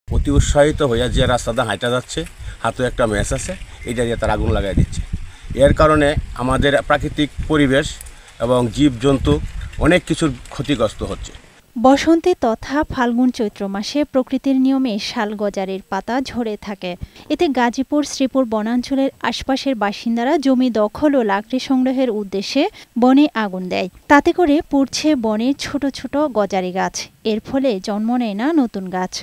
অতি উৎসাহিত হইয়া যে রাস্তাটা হাঁটা যাচ্ছে, হাতে একটা ম্যাচ আছে, এটা দিয়ে তারা আগুন লাগাই দিচ্ছে। এর কারণে আমাদের প্রাকৃতিক পরিবেশ এবং জীবজন্তু অনেক কিছুর ক্ষতিগ্রস্ত হচ্ছে। বসন্তে তথা ফাল্গুন চৈত্র মাসে প্রকৃতির নিয়মে শালগজারের পাতা ঝরে থাকে। এতে গাজীপুর শ্রীপুর বনাঞ্চলের আশপাশের বাসিন্দারা জমি দখল ও লাকড়ি সংগ্রহের উদ্দেশ্যে বনে আগুন দেয়। তাতে করে পুড়ছে বনের ছোট ছোট গজারি গাছ। এর ফলে জন্ম নেয় না নতুন গাছ।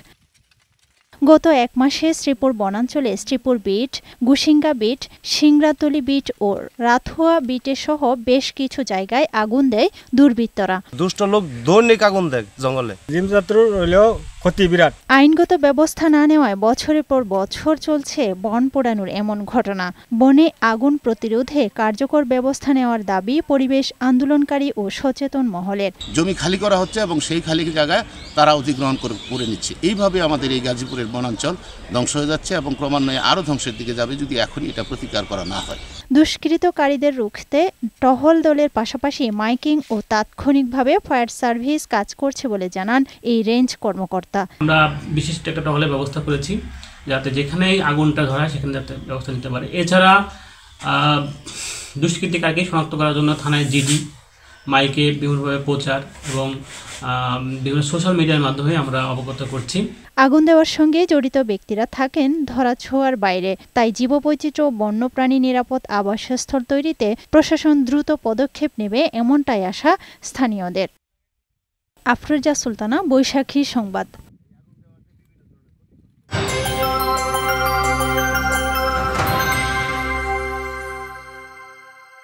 গত এক মাসে শ্রীপুর বনাঞ্চলে শ্রীপুর বিট, গুসিঙ্গা বিট, সিংড়াতলি বিট ও রাথুয়া বিটে সহ বেশ কিছু জায়গায় আগুন দেয় দুর্বৃত্তরা। দুষ্ট লোক দৈনিক আগুন দেয় জঙ্গলে। জীবজন্তুর হইলেও ক্ষতি বিরাট। আইনগত ব্যবস্থা না নেওয়ায় বছরের পর বছর চলছে বন পোড়ানোর এমন ঘটনা। বনে আগুন প্রতিরোধে কার্যকর ব্যবস্থা নেওয়ার দাবি পরিবেশ আন্দোলনকারী ও সচেতন মহলের। জমি খালি করা হচ্ছে এবং সেই খালি জায়গায় তারা অধিগ্রহণ করে নিচ্ছে। এইভাবে আমাদের এই গাজীপুরের বনাঞ্চল ধ্বংস হয়ে যাচ্ছে এবং ক্রমান্বয়ে আরও ধ্বংসের দিকে যাবে যদি এখনই এটা প্রতিকার করা না হয়। দুষ্কৃতকারীদের রুখতে টহল দলের পাশাপাশি মাইকিং ও তাৎক্ষণিকভাবে ফায়ার সার্ভিস কাজ করছে বলে জানান এই রেঞ্জ কর্মকর্তা। আমরা বিশিষ্ট একটা টহলের ব্যবস্থা করেছি যাতে যেখানেই আগুনটা ধরায় সেখানে যাতে ব্যবস্থা নিতে পারে। এছাড়া দুষ্কৃতিকারীকে শনাক্ত করার জন্য থানায় জিডি, মাইকে বিভিন্নভাবে প্রচার এবং বিভিন্ন সোশ্যাল মিডিয়ার মাধ্যমে আমরা অবগত করছি। আগুন দেওয়ার সঙ্গে জড়িত ব্যক্তিরা থাকেন ধরাছোঁয়ার বাইরে, তাই জীববৈচিত্র্য ও বন্যপ্রাণী নিরাপদ আবাসস্থল তৈরিতে প্রশাসন দ্রুত পদক্ষেপ নেবে এমনটাই আশা স্থানীয়দের। আফরোজা সুলতানা, বৈশাখী সংবাদ।